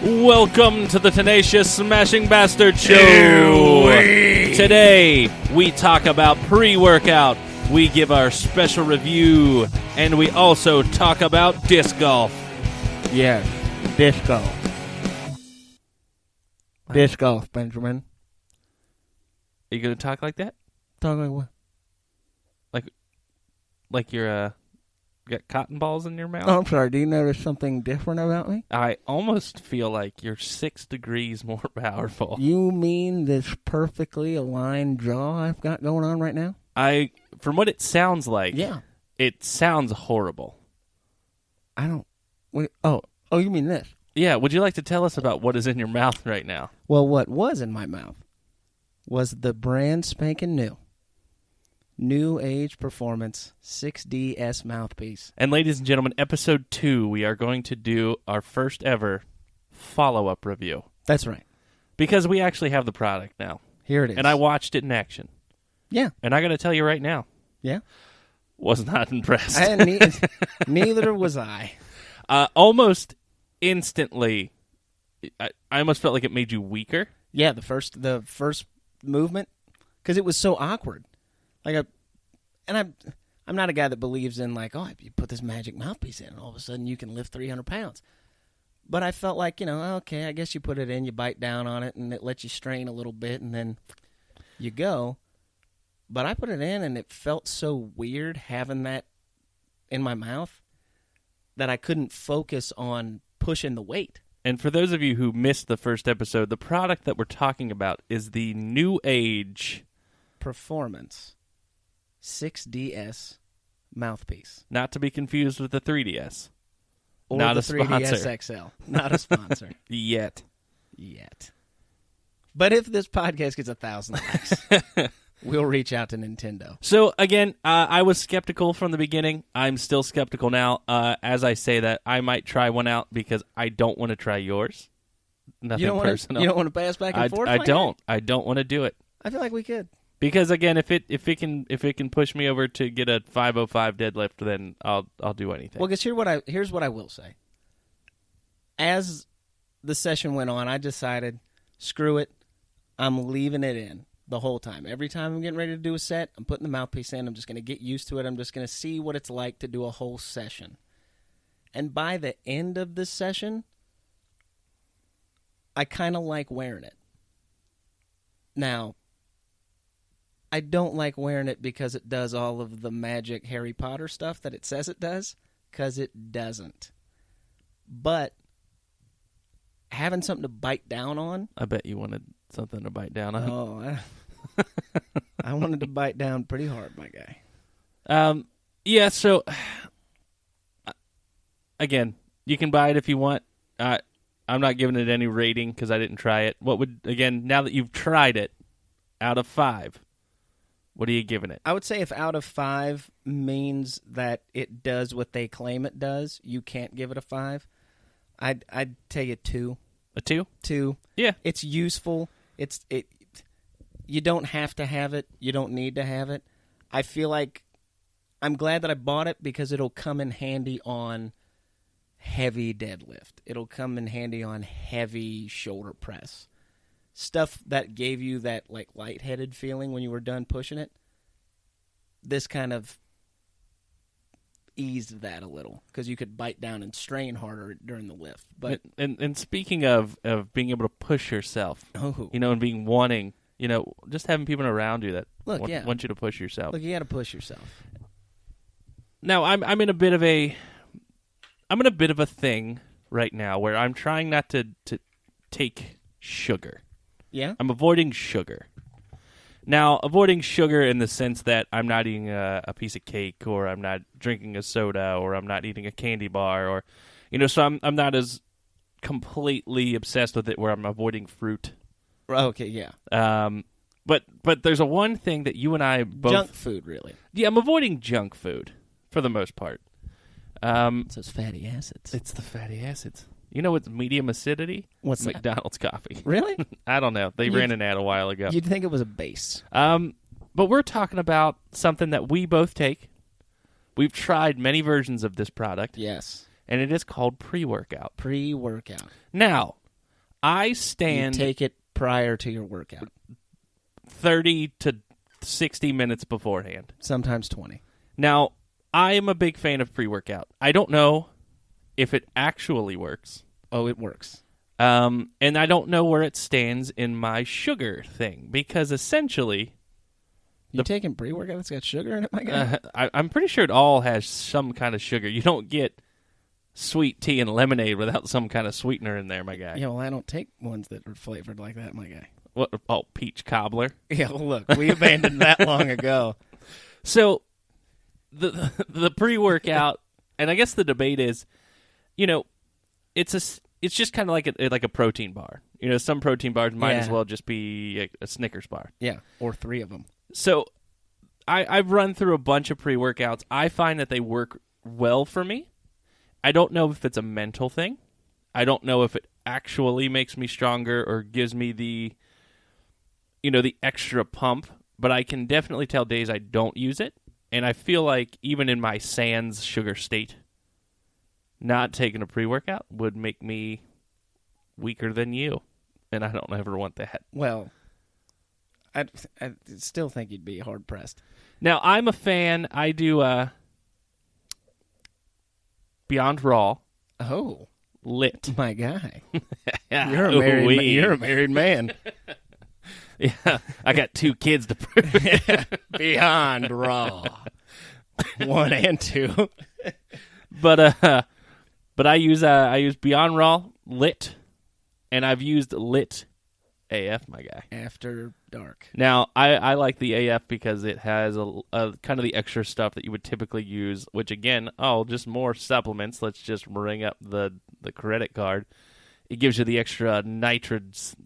Welcome to the Tenacious Smashing Bastard Show. Today, we talk about pre-workout, we give our special review, and we also talk about disc golf. Yes, disc golf. Disc golf, Benjamin. Are you going to talk like that? Talk like what? Like you're, got cotton balls in your mouth? Oh, I'm sorry. Do you notice something different about me? I almost feel like you're 6 degrees more powerful. You mean this perfectly aligned jaw I've got going on right now? From what it sounds like, Yeah. It sounds horrible. I don't... Wait, oh, you mean this? Yeah, would you like to tell us about what is in your mouth right now? Well, what was in my mouth was the brand spanking New Age Performance 6DS mouthpiece. And ladies and gentlemen, episode 2, we are going to do our first ever follow-up review. That's right. Because we actually have the product now. Here it is. And I watched it in action. Yeah. And I got to tell you right now. Yeah? Was not impressed. Neither was I. Almost instantly, I almost felt like it made you weaker. Yeah, the first movement, because it was so awkward. I'm not a guy that believes in you put this magic mouthpiece in and all of a sudden you can lift 300 pounds. But I felt like, okay, I guess you put it in, you bite down on it, and it lets you strain a little bit, and then you go. But I put it in, and it felt so weird having that in my mouth that I couldn't focus on pushing the weight. And for those of you who missed the first episode, the product that we're talking about is the New Age Performance 6DS mouthpiece. Not to be confused with the 3DS. Or not the a sponsor. 3DS XL. Not a sponsor. Yet. But if this podcast gets 1,000 likes, we'll reach out to Nintendo. So, again, I was skeptical from the beginning. I'm still skeptical now. As I say that, I might try one out because I don't want to try yours. Nothing personal. You don't want to pass back and forth? I don't. I don't want to do it. I feel like we could. Because again, if it can push me over to get a 505 deadlift, then I'll do anything. Well, because here's what I will say. As the session went on, I decided, screw it, I'm leaving it in the whole time. Every time I'm getting ready to do a set, I'm putting the mouthpiece in. I'm just going to get used to it. I'm just going to see what it's like to do a whole session. And by the end of this session, I kind of like wearing it. Now, I don't like wearing it because it does all of the magic Harry Potter stuff that it says it does, because it doesn't. But having something to bite down on... I bet you wanted something to bite down on. Oh, I wanted to bite down pretty hard, my guy. Yeah, so... Again, you can buy it if you want. I'm not giving it any rating because I didn't try it. Now that you've tried it, out of 5... What are you giving it? I would say if out of 5 means that it does what they claim it does, you can't give it a 5. I'd tell you 2. A 2? 2. Yeah. It's useful. You don't have to have it. You don't need to have it. I feel like I'm glad that I bought it because it'll come in handy on heavy deadlift. It'll come in handy on heavy shoulder press. Stuff that gave you that lightheaded feeling when you were done pushing it, this kind of eased that a little because you could bite down and strain harder during the lift. But and speaking of being able to push yourself, and being wanting, just having people around you that want you to push yourself. Look, you got to push yourself. Now I'm in a bit of a thing right now where I'm trying not to take sugar. Yeah? I'm avoiding sugar. Now, avoiding sugar in the sense that I'm not eating a piece of cake, or I'm not drinking a soda, or I'm not eating a candy bar, or, so I'm not as completely obsessed with it where I'm avoiding fruit. Okay, yeah. But there's one thing that you and I both... Junk food, really. Yeah, I'm avoiding junk food for the most part. It's those fatty acids. It's the fatty acids. You know what's medium acidity? What's that? McDonald's coffee. Really? I don't know. They ran an ad a while ago. You'd think it was a base. But we're talking about something that we both take. We've tried many versions of this product. Yes. And it is called pre-workout. Pre-workout. Now, I You stand take it prior to your workout. 30 to 60 minutes beforehand. Sometimes 20. Now, I am a big fan of pre-workout. I don't know if it actually works. Oh, it works. And I don't know where it stands in my sugar thing, because essentially, You taking pre-workout that's got sugar in it, my guy? I'm pretty sure it all has some kind of sugar. You don't get sweet tea and lemonade without some kind of sweetener in there, my guy. Yeah, well, I don't take ones that are flavored like that, my guy. What? Oh, peach cobbler. Yeah, well, look, we abandoned that long ago. So the pre-workout, and I guess the debate is, it's just kind of like a protein bar. Some protein bars might as well just be a Snickers bar. Yeah, or 3 of them. So I've run through a bunch of pre-workouts. I find that they work well for me. I don't know if it's a mental thing. I don't know if it actually makes me stronger or gives me the extra pump, but I can definitely tell days I don't use it. And I feel like even in my sans sugar state, not taking a pre-workout would make me weaker than you. And I don't ever want that. Well, I still think you'd be hard-pressed. Now, I'm a fan. I do Beyond Raw. Oh. Lit. My guy. Yeah. You're a married man. Yeah, I got 2 kids to prove. Beyond Raw. 1 and 2. But I use Beyond Raw Lit, and I've used Lit AF, my guy. After dark. Now I like the AF because it has a kind of the extra stuff that you would typically use. Which again, just more supplements. Let's just ring up the credit card. It gives you the extra nitrates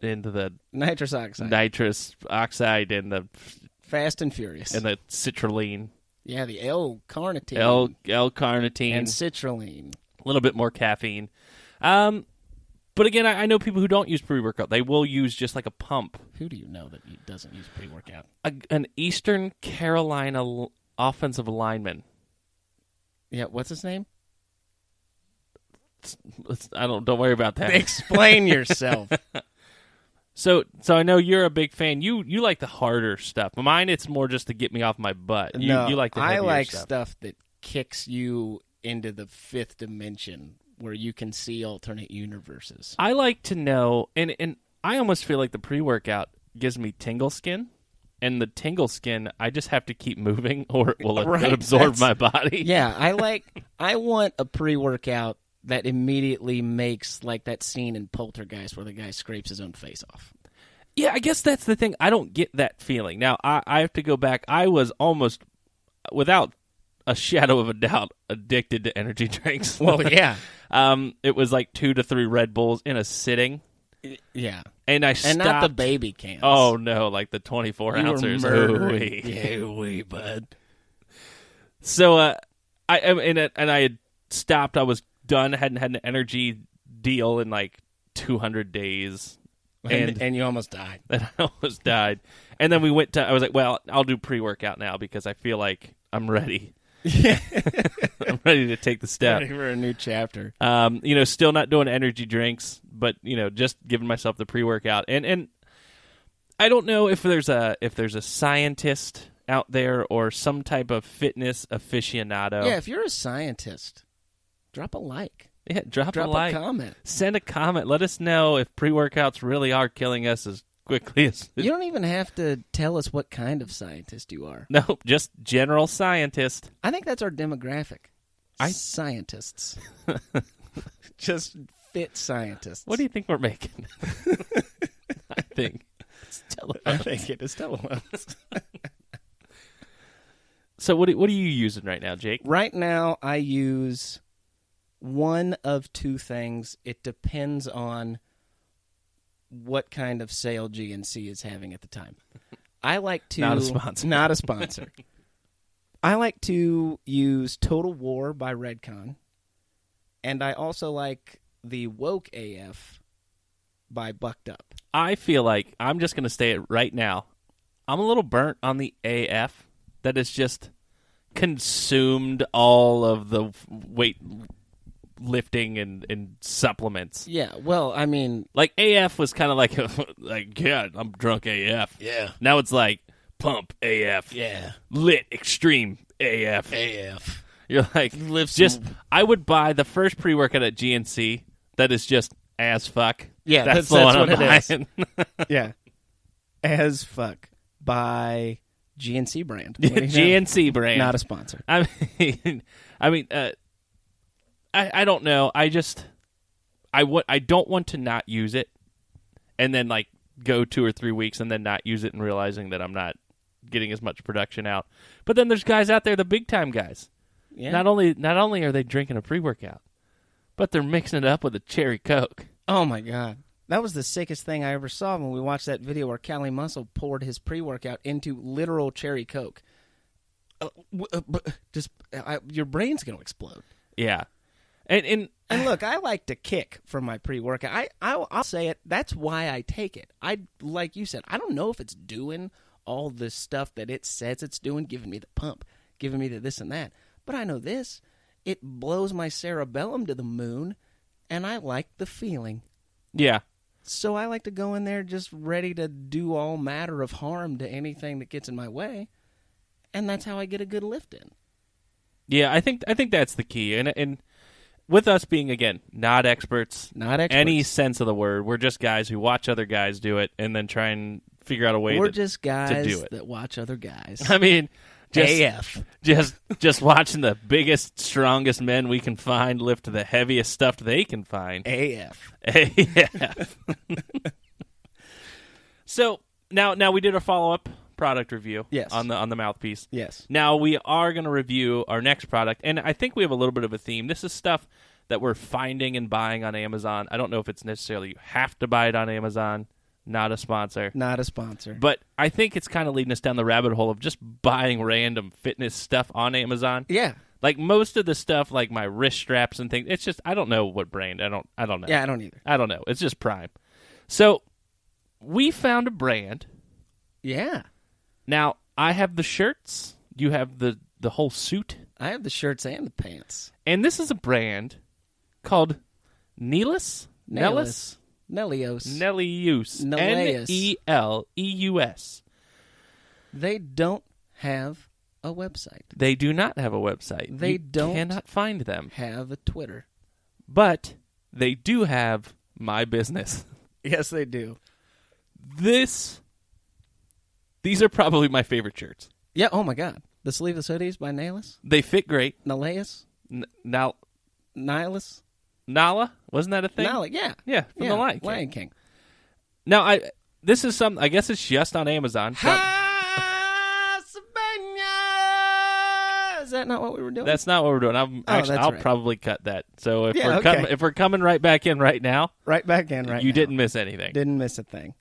into the Nitrous oxide. nitrous oxide and the Fast and Furious. and the citrulline. Yeah, the L-carnitine. L-carnitine. And citrulline. A little bit more caffeine. But again, I know people who don't use pre-workout. They will use just like a pump. Who do you know that doesn't use pre-workout? An Eastern Carolina offensive lineman. Yeah, what's his name? Don't worry about that. Explain yourself. So I know you're a big fan. You like the harder stuff. Mine, it's more just to get me off my butt. You like the heavier I like stuff. stuff that kicks you into the 5th dimension where you can see alternate universes. I like to know, and I almost feel like the pre-workout gives me tingle skin, and the tingle skin, I just have to keep moving or it will absorb my body. Yeah, I want a pre-workout that immediately makes like that scene in Poltergeist where the guy scrapes his own face off. Yeah, I guess that's the thing. I don't get that feeling. Now, I have to go back. I was almost, without a shadow of a doubt, addicted to energy drinks. Well, yeah. It was like 2 to 3 Red Bulls in a sitting. Yeah. And I stopped. And not the baby cans. Oh, no, like the 24 ounces. Ooh-wee, bud. So, I had stopped. I was done. I hadn't had an energy deal in like 200 days. And you almost died. And I almost died. And then I was like, well, I'll do pre-workout now because I feel like I'm ready. Yeah. I'm ready to take the step. Ready for a new chapter. Still not doing energy drinks, but just giving myself the pre-workout. And I don't know if there's a scientist out there or some type of fitness aficionado. Yeah, if you're a scientist, drop a like. Yeah, drop a like. A comment. Send a comment. Let us know if pre-workouts really are killing us as quickly as... You don't even have to tell us what kind of scientist you are. No, just general scientist. I think that's our demographic. Scientists. Just fit scientists. What do you think we're making? I think it's telephones. I think it is telephones. So what are you using right now, Jake? Right now, I use one of 2 things. It depends on what kind of sale GNC is having at the time. I like to... Not a sponsor. Not a sponsor. I like to use Total War by Redcon, and I also like the Woke AF by Bucked Up. I feel like, I'm just going to say it right now, I'm a little burnt on the AF that has just consumed all of the weight lifting and supplements. Yeah, well, I mean... Like, AF was kind of like, yeah, I'm drunk AF. Yeah. Now it's like, pump AF. Yeah. Lit extreme AF. AF. You're like, I would buy the first pre-workout at GNC that is just as fuck. Yeah, that's the one what I'm it is. buying. Yeah. As fuck. By GNC brand. GNC brand. Not a sponsor. I mean, I don't know. I don't want to not use it and then like go 2 or 3 weeks and then not use it and realizing that I'm not getting as much production out. But then there's guys out there, the big time guys. Yeah. Not only are they drinking a pre-workout, but they're mixing it up with a cherry Coke. Oh my God. That was the sickest thing I ever saw when we watched that video where Cali Muscle poured his pre-workout into literal cherry Coke. Your brain's going to explode. Yeah. And look, I like to kick from my pre-workout. I'll say it. That's why I take it. Like you said, I don't know if it's doing all the stuff that it says it's doing, giving me the pump, giving me the this and that. But I know this. It blows my cerebellum to the moon, and I like the feeling. Yeah. So I like to go in there just ready to do all matter of harm to anything that gets in my way, and that's how I get a good lift in. Yeah, I think that's the key. And with us being, again, not experts, any sense of the word, we're just guys who watch other guys do it and then try and figure out a way we're to just guys to do it. That watch other guys. I mean, AF. Just watching the biggest, strongest men we can find lift the heaviest stuff they can find. AF. So now we did a follow-up product review. Yes. on the mouthpiece. Yes. Now we are going to review our next product, and I think we have a little bit of a theme. This is stuff that we're finding and buying on Amazon. I don't know if it's necessarily you have to buy it on Amazon. Not a sponsor. Not a sponsor. But I think it's kind of leading us down the rabbit hole of just buying random fitness stuff on Amazon. Yeah. Like most of the stuff, like my wrist straps and things, it's just, I don't know what brand. I don't know. Yeah, I don't either. I don't know. It's just Prime. So we found a brand. Yeah. Now, I have the shirts. You have the whole suit. I have the shirts and the pants. And this is a brand called Neleus. Neleus. Neleus. Neleus. Neleus. They don't have a website. They do not have a website. They cannot find them. Have a Twitter. But they do have my business. Yes, they do. These are probably my favorite shirts. Yeah, oh my God. The sleeveless hoodies by Neleus? They fit great. Neleus? Nihilus? Nala? Wasn't that a thing? Nala, yeah. Yeah, from the Lion King. Lion King. Now, this is I guess it's just on Amazon. Is that not what we were doing? That's not what we're doing. I'll right. probably cut that. So if if we're coming right back in right now, you didn't miss anything. Didn't miss a thing.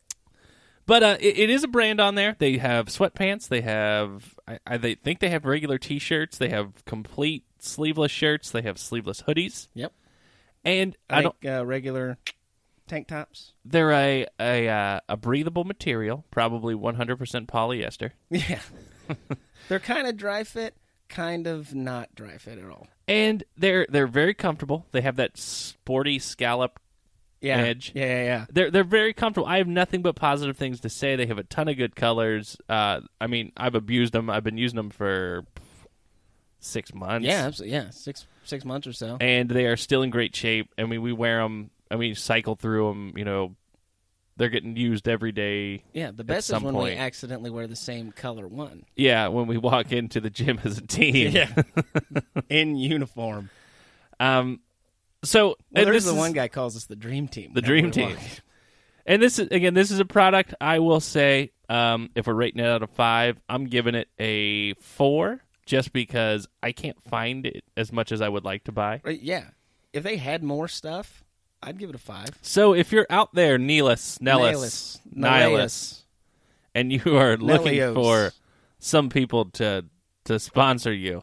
But it is a brand on there. They have sweatpants. They have they think they have regular T-shirts. They have complete sleeveless shirts. They have sleeveless hoodies. Yep. And I think regular tank tops. They're a breathable material, probably 100% polyester. Yeah. They're kind of dry fit, kind of not dry fit at all. And they're very comfortable. They have that sporty scallop edge. Yeah. They're very comfortable. I have nothing but positive things to say. They have a ton of good colors. I mean, I've abused them. I've been using them for 6 months. Yeah, absolutely. Yeah, six months or so. And they are still in great shape. I mean, we wear them. I mean, cycle through them. You know, they're getting used every day. Yeah, the best is when we accidentally wear the same color one. Yeah, when we walk into the gym as a team. Yeah, in uniform. So there's the one guy calls us the Dream Team. The Dream Team. And this is a product I will say, if we're rating it out of 5, I'm giving it a 4, just because I can't find it as much as I would like to buy. Right, yeah. If they had more stuff, I'd give it a 5. So if you're out there, Nihilus, and you are looking for some people to sponsor you,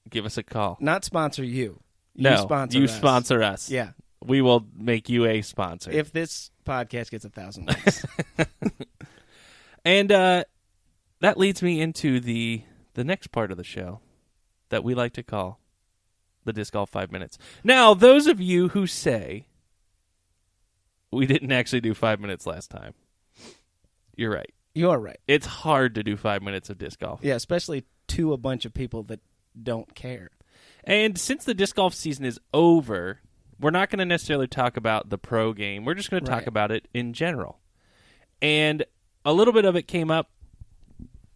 give us a call. Not sponsor you. You sponsor us. Sponsor us. Yeah. We will make you a sponsor. If this podcast gets 1,000 likes. And that leads me into the next part of the show that we like to call the Disc Golf 5 minutes. Now, those of you who say we didn't actually do 5 minutes last time, you're right. You're right. It's hard to do 5 minutes of disc golf. Yeah, especially to a bunch of people that don't care. And since the disc golf season is over, we're not going to necessarily talk about the pro game. We're just going to talk about it in general. And a little bit of it came up,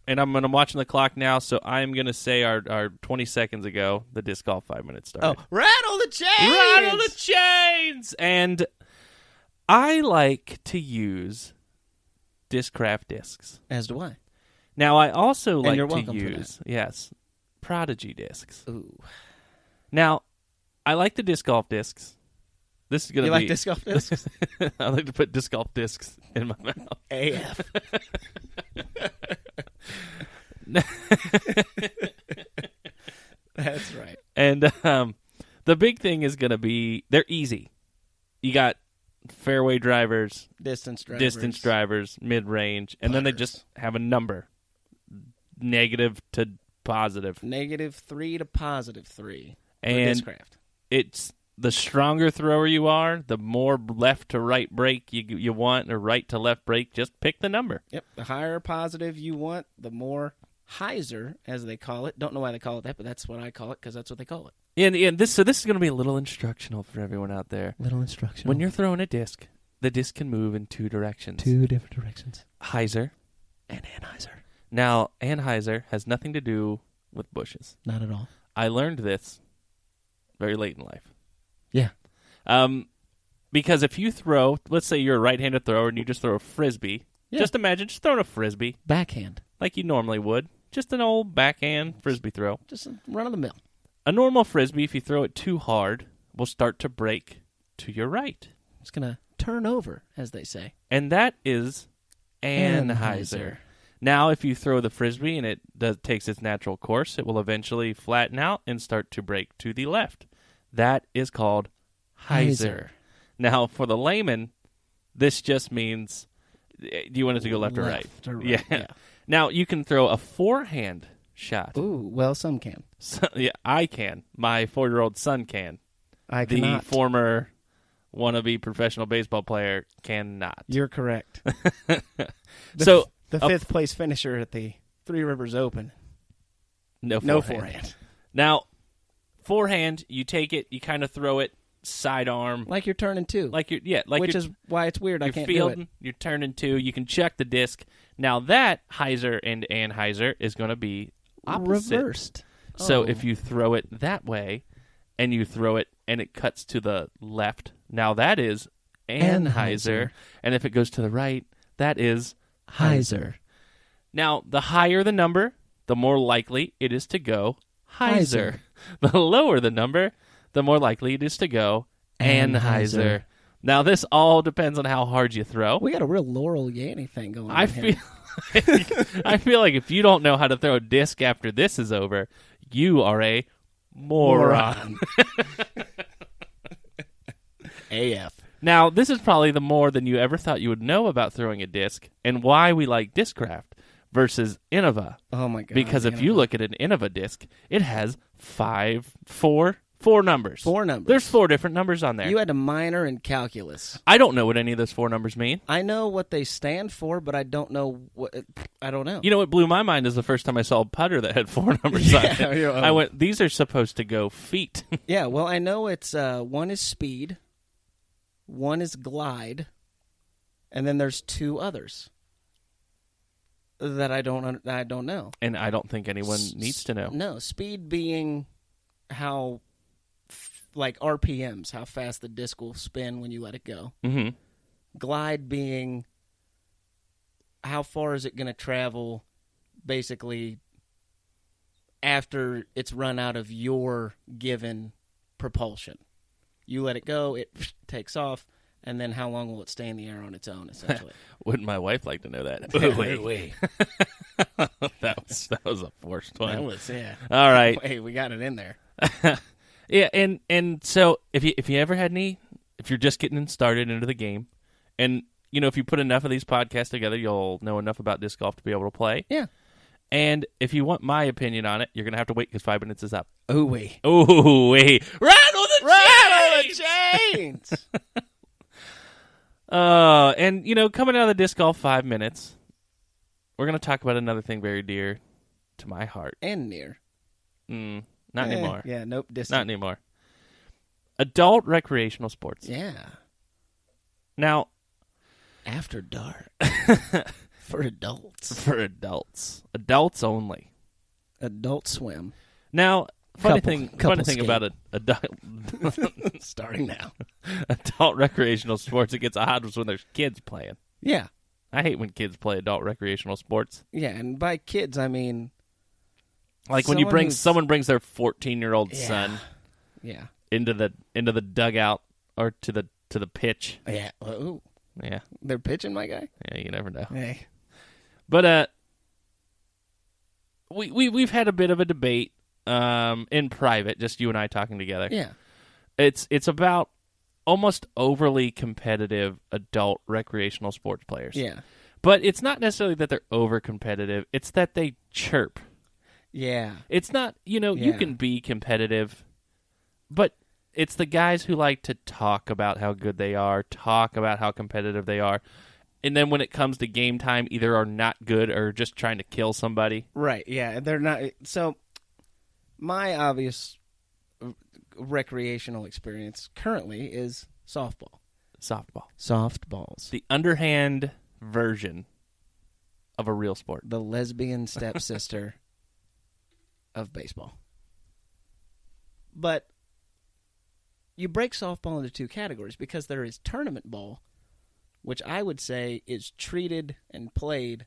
and I'm watching the clock now, so I'm going to say our 20 seconds ago, the disc golf 5 minutes started. Oh, rattle the chains! Rattle the chains! And I like to use Discraft discs. As do I. Now, I also like you're to welcome for use, yes, Prodigy discs. Ooh. Now, I like the disc golf discs. This is going to You be... like disc golf discs? I like to put disc golf discs in my mouth. AF. That's right. And the big thing is going to be, they're easy. You got fairway drivers, Distance drivers, mid-range, and then they just have a number, negative to positive. -3 to +3. And Discraft. it's the stronger thrower you are, the more left to right break you want, or right to left break. Just pick the number. Yep. The higher positive you want, the more hyzer, as they call it. Don't know why they call it that, but that's what I call it because that's what they call it. And this is going to be a little instructional for everyone out there. Little instructional. When you're throwing a disc, the disc can move in two directions. 2 different directions. Hyzer And Anheuser. Now, Anheuser has nothing to do with bushes. Not at all. I learned this very late in life. Yeah. Because if you throw, let's say you're a right-handed thrower and you just throw a Frisbee, just imagine just throwing a Frisbee. Backhand. Like you normally would. Just an old backhand Frisbee throw. Just run-of-the-mill. A normal Frisbee, if you throw it too hard, will start to break to your right. It's going to turn over, as they say. And that is Anheuser. Now, if you throw the Frisbee and it takes its natural course, it will eventually flatten out and start to break to the left. That is called hyzer. Now, for the layman, this just means, do you want it to go left or right? Yeah. Now, you can throw a forehand shot. Ooh, well, some can. So, yeah, I can. My 4-year-old son can. I cannot. The former wannabe professional baseball player cannot. You're correct. So the fifth place finisher at the Three Rivers Open. No forehand. Now, forehand, you take it, you kind of throw it sidearm. Like you're turning two. Which is why it's weird I can't do it. You're turning two, you can check the disc. Now that hyzer and Anheuser is going to be opposite. Reversed. So if you throw it that way, and you throw it and it cuts to the left, now that is Anheuser. And if it goes to the right, that is hyzer. Now, the higher the number, the more likely it is to go hyzer. The lower the number, the more likely it is to go Anheuser. Now, this all depends on how hard you throw. We got a real Laurel Yanny thing going on I feel like if you don't know how to throw a disc after this is over, you are a moron. AF. Now, this is probably the more than you ever thought you would know about throwing a disc and why we like Discraft versus Innova. Oh, my God. Because if you look at an Innova disc, it has four numbers. 4 numbers. There's 4 different numbers on there. You had a minor in calculus. I don't know what any of those 4 numbers mean. I know what they stand for, but I don't know what. I don't know. You know what blew my mind is the first time I saw a putter that had 4 numbers on it. I went, these are supposed to go feet. Yeah, well, I know it's one is speed, one is glide, and then there's 2 others that I don't know. And I don't think anyone needs to know. No, speed being how. Like RPMs, how fast the disc will spin when you let it go. Mm-hmm. Glide being how far is it going to travel, basically, after it's run out of your given propulsion. You let it go, it takes off, and then how long will it stay in the air on its own, essentially? Wouldn't my wife like to know that? That was a forced one. That was, yeah. All right. Hey, we got it in there. Yeah, and so if you ever had if you're just getting started into the game, and if you put enough of these podcasts together, you'll know enough about disc golf to be able to play. Yeah. And if you want my opinion on it, you're going to have to wait because 5 minutes is up. Ooh-wee. Ooh-wee. Rattle the chains! And, coming out of the disc golf 5 minutes, we're going to talk about another thing very dear to my heart. And near. Not anymore. Yeah, nope, distant. Not anymore. Adult recreational sports. Yeah. Now, after dark. For adults. For adults. Adults only. Adult Swim. Now, funny thing skate. about adult starting now. Adult recreational sports, it gets odd when there's kids playing. Yeah. I hate when kids play adult recreational sports. Yeah, and by kids I mean like when someone brings their 14-year-old son into the dugout or to the pitch. Yeah. Ooh. Yeah. They're pitching, my guy? Yeah, you never know. Hey. But we've had a bit of a debate in private, just you and I talking together. Yeah. It's about almost overly competitive adult recreational sports players. Yeah. But it's not necessarily that they're over competitive, it's that they chirp. Yeah. It's not, you can be competitive, but it's the guys who like to talk about how good they are, talk about how competitive they are, and then when it comes to game time, either are not good or just trying to kill somebody. Right, yeah. They're not. So, my obvious recreational experience currently is softball. Softballs. The underhand version of a real sport. The lesbian stepsister of baseball. But you break softball into two categories because there is tournament ball, which I would say is treated and played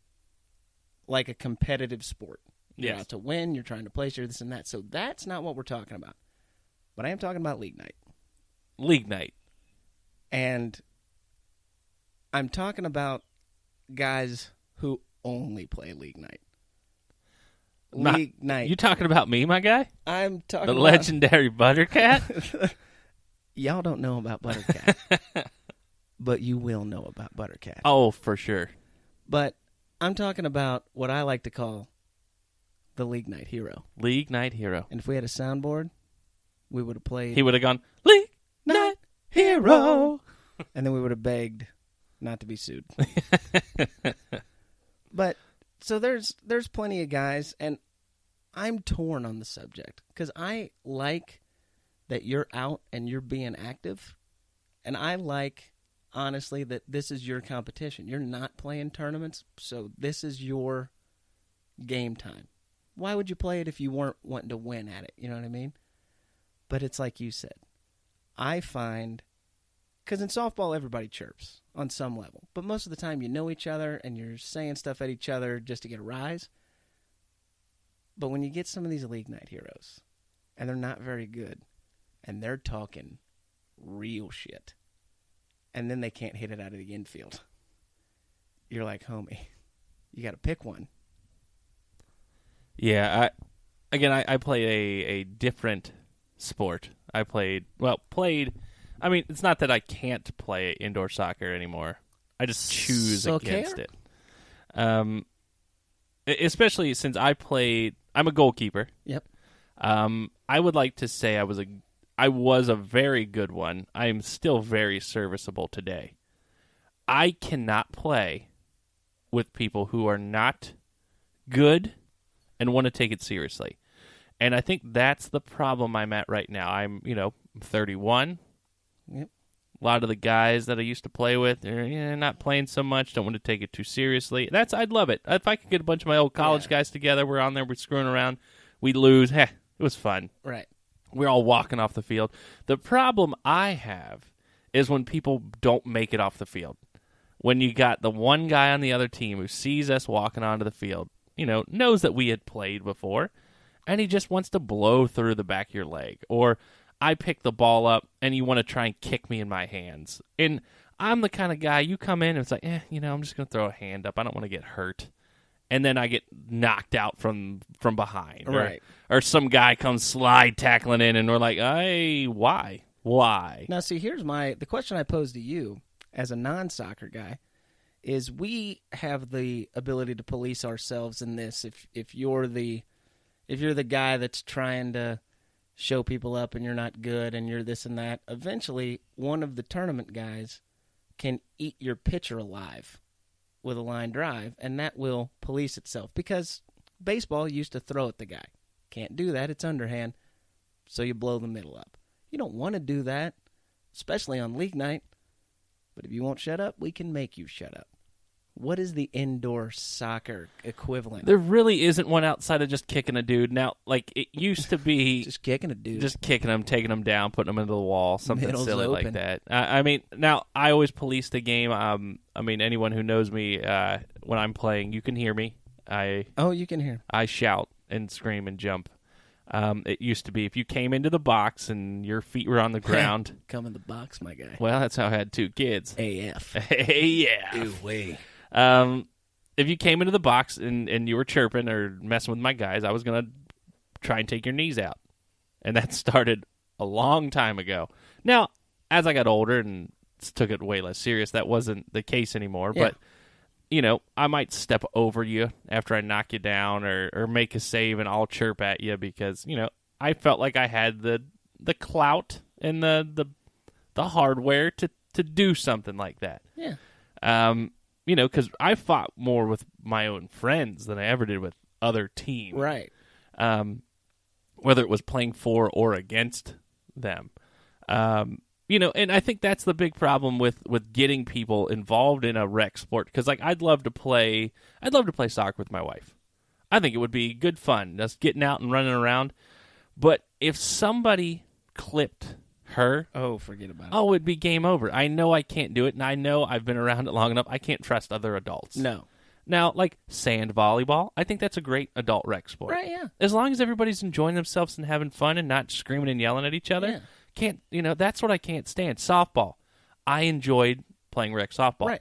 like a competitive sport. You're out to win, you're trying to place, you're this and that. So that's not what we're talking about. But I am talking about league night. League night. And I'm talking about guys who only play league night. League night. You talking about me, my guy? I'm talking the about... legendary Buttercat? Y'all don't know about Buttercat. But you will know about Buttercat. Oh, for sure. But I'm talking about what I like to call the League Night Hero. League Night Hero. And if we had a soundboard, we would have played... He would have gone, League Night Hero. And then we would have begged not to be sued. But, so there's plenty of guys, and I'm torn on the subject. Because I like that you're out and you're being active. And I like... honestly, that this is your competition. You're not playing tournaments, so this is your game time. Why would you play it if you weren't wanting to win at it? You know what I mean? But it's like you said. I find, because in softball, everybody chirps on some level. But most of the time, you know each other, and you're saying stuff at each other just to get a rise. But when you get some of these league night heroes, and they're not very good, and they're talking real shit, and then they can't hit it out of the infield. You're like, homie, you got to pick one. Yeah, I play a different sport. I played, I mean, it's not that I can't play indoor soccer anymore. I just choose against it. Especially since I'm a goalkeeper. Yep. I would like to say I was a very good one. I am still very serviceable today. I cannot play with people who are not good and want to take it seriously. And I think that's the problem I'm at right now. I'm 31. Yep. A lot of the guys that I used to play with are not playing so much, don't want to take it too seriously. I'd love it. If I could get a bunch of my old college guys together, we're on there, we're screwing around, we'd lose. It was fun. Right. We're all walking off the field. The problem I have is when people don't make it off the field. When you got the one guy on the other team who sees us walking onto the field, knows that we had played before, and he just wants to blow through the back of your leg. Or I pick the ball up, and you want to try and kick me in my hands. And I'm the kind of guy, you come in, and it's like, I'm just going to throw a hand up. I don't want to get hurt. And then I get knocked out from behind. Right. Or some guy comes slide tackling in, and we're like, hey, why? Now, see, here's the question I pose to you as a non-soccer guy is we have the ability to police ourselves in this. If you're the guy that's trying to show people up and you're not good and you're this and that, eventually one of the tournament guys can eat your pitcher alive with a line drive, and that will police itself. Because baseball used to throw at the guy. Can't do that. It's underhand, so you blow the middle up. You don't want to do that, especially on league night. But if you won't shut up, we can make you shut up. What is the indoor soccer equivalent? There really isn't one outside of just kicking a dude. Now, like, it used to be... just kicking a dude. Just kicking him, taking him down, putting him into the wall, something Middle's silly open. like that. I mean, now, I always police the game. I mean, anyone who knows me, when I'm playing, you can hear me. You can hear. I shout and scream and jump. It used to be if you came into the box and your feet were on the ground. Come in the box, my guy. Well, that's how I had 2 kids. AF. Yeah. Ew, way. If you came into the box and you were chirping or messing with my guys, I was going to try and take your knees out. And that started a long time ago. Now, as I got older and took it way less serious, that wasn't the case anymore. Yeah. But, you know, I might step over you after I knock you down or make a save and I'll chirp at you because, you know, I felt like I had the clout and the hardware to do something like that. Yeah. You know, because I fought more with my own friends than I ever did with other teams. Right. Whether it was playing for or against them. You know, and I think that's the big problem with getting people involved in a rec sport. Because, like, I'd love to play soccer with my wife. I think it would be good fun, just getting out and running around. But if somebody clipped her, forget about it. oh, it'd be game over. I know I can't do it, and I know I've been around it long enough. I can't trust other adults. No. Now, like sand volleyball, I think that's a great adult rec sport. Right, yeah. As long as everybody's enjoying themselves and having fun and not screaming and yelling at each other. Yeah. That's what I can't stand. Softball. I enjoyed playing rec softball. Right.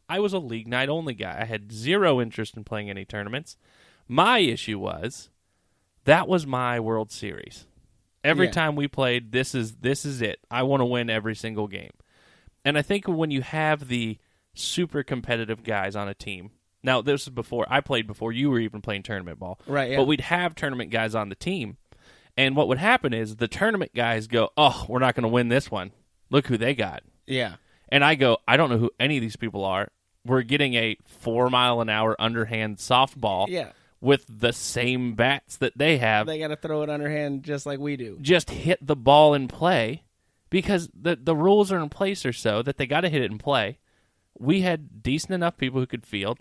I was a league night only guy. I had zero interest in playing any tournaments. My issue was that was my World Series. Every time we played, this is it. I want to win every single game. And I think when you have the super competitive guys on a team. Now, this is before I played before you were even playing tournament ball. Right, yeah. But we'd have tournament guys on the team. And what would happen is the tournament guys go, "Oh, we're not going to win this one. Look who they got." Yeah. And I go, "I don't know who any of these people are. We're getting a 4-mile-an-hour underhand softball with the same bats that they have. They got to throw it underhand just like we do. Just hit the ball in play because the rules are in place or so that they got to hit it in play. We had decent enough people who could field.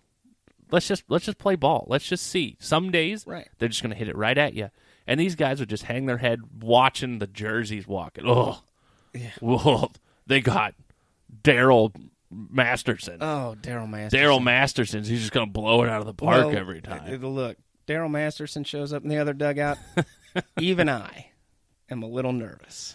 Let's just play ball. Let's just see. Some days they're just going to hit it right at you. And these guys would just hang their head watching the jerseys walking. Oh, yeah. Whoa, they got Daryl Masterson. Oh, Daryl Masterson. Daryl Masterson. He's just going to blow it out of the park every time. Look, Daryl Masterson shows up in the other dugout. Even I am a little nervous.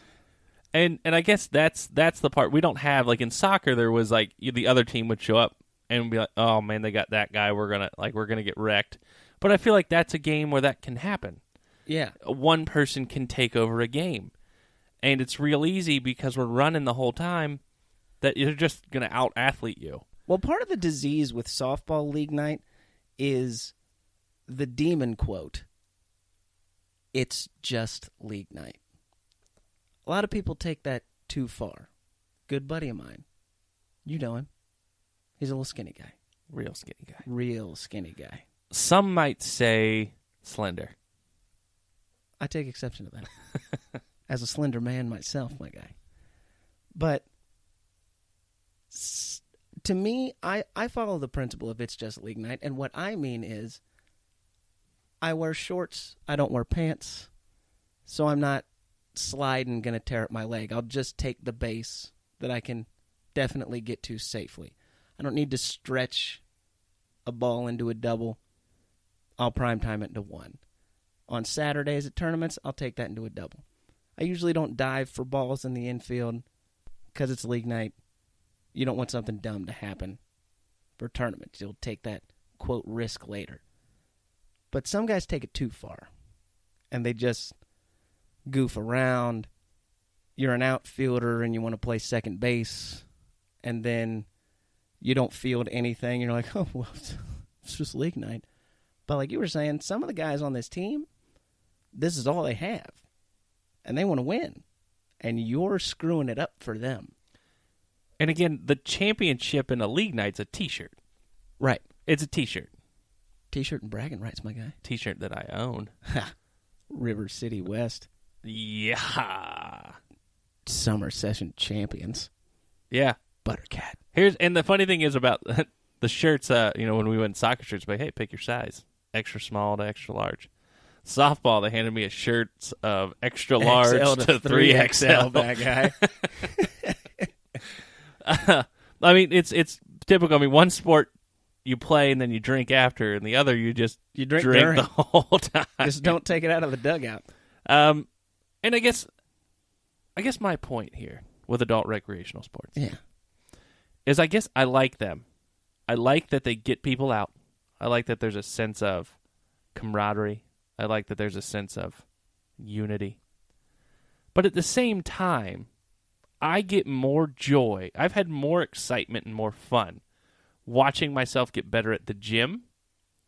And I guess that's the part we don't have. Like in soccer, there was like the other team would show up and be like, "Oh man, they got that guy. We're gonna get wrecked." But I feel like that's a game where that can happen. Yeah, one person can take over a game, and it's real easy because we're running the whole time. That you're just gonna out athlete you. Well, part of the disease with softball league night is the demon quote. It's just league night. A lot of people take that too far. Good buddy of mine. You know him. He's a little skinny guy. Real skinny guy. Real skinny guy. Some might say slender. I take exception to that. As a slender man myself, my guy. But to me, I follow the principle of it's just league night. And what I mean is I wear shorts. I don't wear pants. So I'm not sliding going to tear up my leg. I'll just take the base that I can definitely get to safely. I don't need to stretch a ball into a double. I'll prime time it into one. On Saturdays at tournaments, I'll take that into a double. I usually don't dive for balls in the infield because it's league night. You don't want something dumb to happen for tournaments. You'll take that, quote, risk later. But some guys take it too far, and they just goof around. You're an outfielder, and you want to play second base, and then you don't field anything. You're like, oh, well, it's just league night. But like you were saying, some of the guys on this team, this is all they have. And they want to win. And you're screwing it up for them. And again, the championship in a league night's a T-shirt. Right. It's a T-shirt. T-shirt and bragging rights, my guy. T-shirt that I own. River City West. Yeah. Summer session champions. Yeah. Buttercat. And the funny thing is about the shirts, when we went soccer shirts, but hey, pick your size. Extra small to extra large. Softball, they handed me a shirt of extra large to 3XL. That guy. I mean, it's typical. I mean, one sport you play and then you drink after, and the other you just drink the whole time. Just don't take it out of the dugout. And I guess my point here with adult recreational sports, is I guess I like them. I like that they get people out. I like that there's a sense of camaraderie. I like that there's a sense of unity. But at the same time, I get more joy. I've had more excitement and more fun watching myself get better at the gym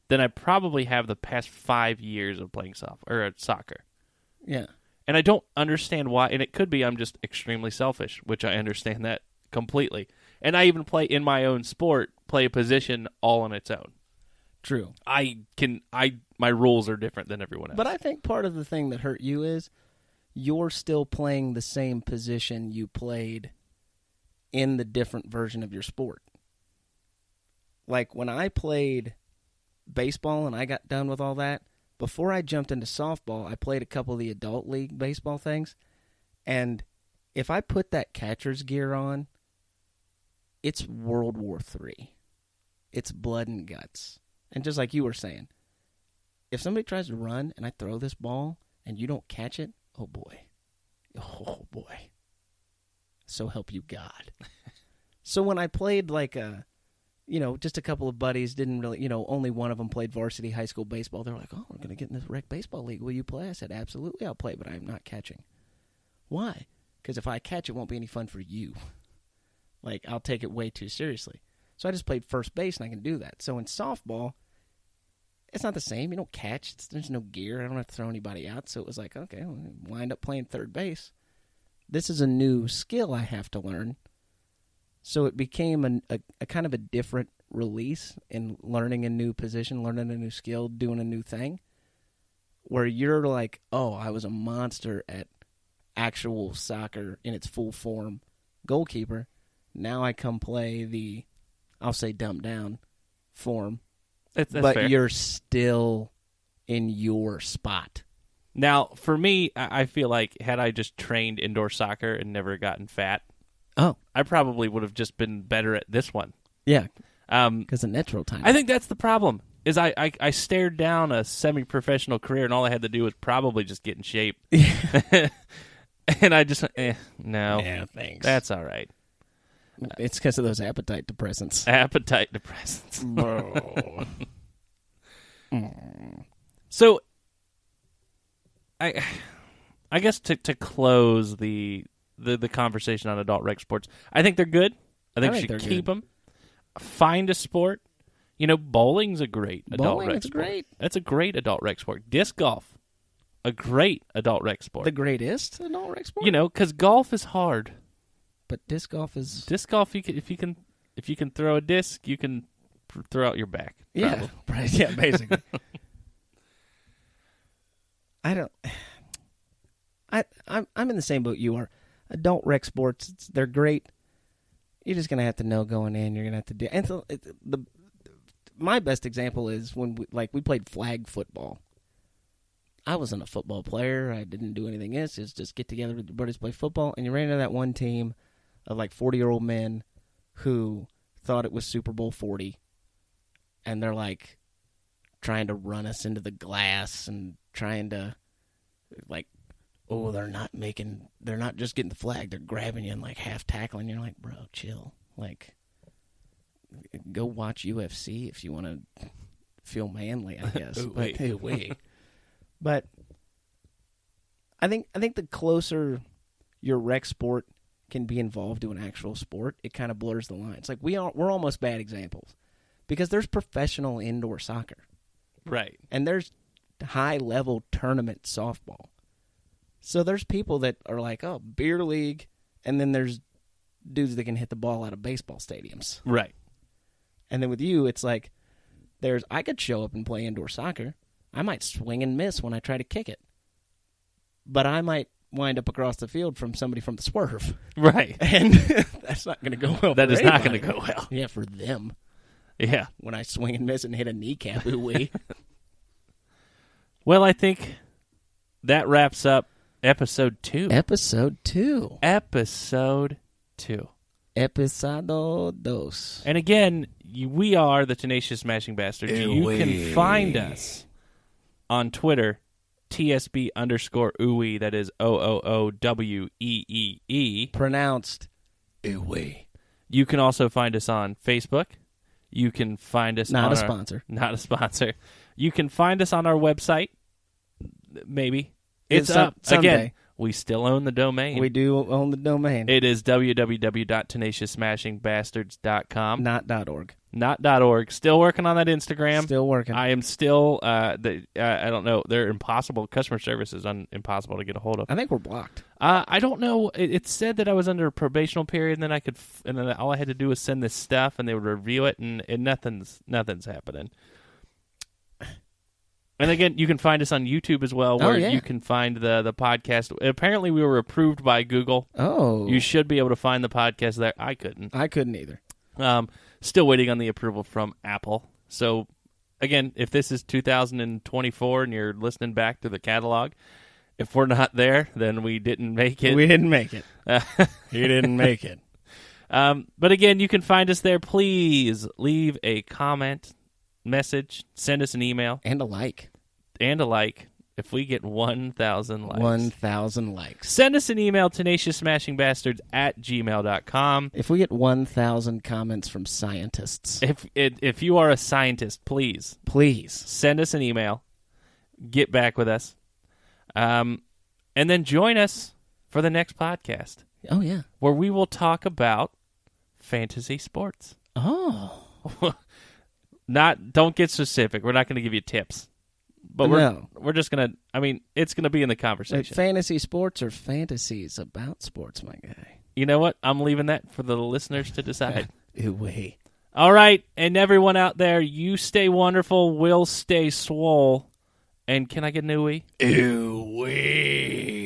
than I probably have the past 5 years of playing soccer. Yeah. And I don't understand why. And it could be I'm just extremely selfish, which I understand that completely. And I even play in my own sport, play a position all on its own. True. My rules are different than everyone else. But I think part of the thing that hurt you is you're still playing the same position you played in the different version of your sport. Like when I played baseball and I got done with all that, before I jumped into softball, I played a couple of the adult league baseball things. And if I put that catcher's gear on, it's World War III. It's blood and guts. And just like you were saying, if somebody tries to run and I throw this ball and you don't catch it, oh boy. Oh boy. So help you God. So when I played like just a couple of buddies didn't really, only one of them played varsity high school baseball. They're like, oh, we're going to get in this rec baseball league. Will you play? I said, absolutely, I'll play, but I'm not catching. Why? Because if I catch, it won't be any fun for you. Like, I'll take it way too seriously. So I just played first base, and I can do that. So in softball, it's not the same. You don't catch. There's no gear. I don't have to throw anybody out. So it was like, okay, I'll wind up playing third base. This is a new skill I have to learn. So it became a kind of a different release in learning a new position, learning a new skill, doing a new thing, where you're like, oh, I was a monster at actual soccer in its full form, goalkeeper. Now I come play the, I'll say dumbed down form, that's but fair. You're still in your spot. Now, for me, I feel like had I just trained indoor soccer and never gotten fat, I probably would have just been better at this one. Yeah, because of natural time. I think that's the problem, is I stared down a semi-professional career, and all I had to do was probably just get in shape. And I just, no. Yeah, thanks. That's all right. It's because of those appetite depressants. Appetite depressants. Bro. So, I guess to close the conversation on adult rec sports, I think they're good. I think you should keep them. Find a sport. Bowling's a great adult rec sport. Great. That's a great adult rec sport. Disc golf, a great adult rec sport. The greatest adult rec sport? Because golf is hard. But disc golf is... Disc golf, if you can throw a disc, you can throw out your back. Probably. Yeah, right. Yeah, basically. I'm in the same boat you are. Adult rec sports, they're great. You're just gonna have to know going in. You're gonna have to do. And so my best example is when we played flag football. I wasn't a football player. I didn't do anything else. It's just get together with your buddies, play football, and you ran into that one team of 40-year-old men who thought it was Super Bowl 40, and they're trying to run us into the glass and trying to they're not just getting the flag, they're grabbing you and half tackling. You're like, bro, chill. Go watch UFC if you want to feel manly, I guess. But I think the closer your rec sport can be involved to an actual sport, it kind of blurs the lines. Like we're almost bad examples because there's professional indoor soccer. Right. And there's high-level tournament softball. So there's people that are like, oh, beer league, and then there's dudes that can hit the ball out of baseball stadiums. Right. And then with you, it's like, I could show up and play indoor soccer. I might swing and miss when I try to kick it. But I might wind up across the field from somebody from the swerve. Right. And that's not going to go well That for is anybody. not going to go well. Yeah, for them. Yeah. When I swing and miss and hit a kneecap, ooh-wee. Well, I think that wraps up episode 2. Episode 2. Episode 2. Episado dos. And again, we are the Tenacious Smashing Bastards. You can find us on Twitter, TSB_ooey. That is OOOWEEE. Pronounced ooh-wee. You can also find us on Facebook. You can find us Not on a sponsor. Not a sponsor. You can find us on our website. Maybe. It's It's up. someday. Again, we still own the domain. We do own the domain. It is www.tenacioussmashingbastards.com. Not .org. Not .org. Still working on that Instagram. Still working. I am still, I don't know, they're impossible. Customer service is impossible to get a hold of. I think we're blocked. I don't know. It said that I was under a probational period, and then and then all I had to do was send this stuff, and they would review it, and nothing's happening. And again, you can find us on YouTube as well, where you can find the podcast. Apparently, we were approved by Google. Oh. You should be able to find the podcast there. I couldn't. I couldn't either. Still waiting on the approval from Apple. So, again, if this is 2024 and you're listening back to the catalog, if we're not there, then we didn't make it. We didn't make it. He didn't make it. But again, you can find us there. Please leave a comment, message, send us an email. And a like. If we get 1,000 likes. 1,000 likes. Send us an email, tenacioussmashingbastards@gmail.com. If we get 1,000 comments from scientists. If you are a scientist, please send us an email. Get back with us. And then join us for the next podcast. Oh, yeah. Where we will talk about fantasy sports. Oh. Don't get specific. We're not going to give you tips. But we're just going to, it's going to be in the conversation. Like fantasy sports or fantasies about sports, my guy. You know what? I'm leaving that for the listeners to decide. Ooh-wee. All right. And everyone out there, you stay wonderful. We'll stay swole. And can I get an ooh-wee? Ooh-wee.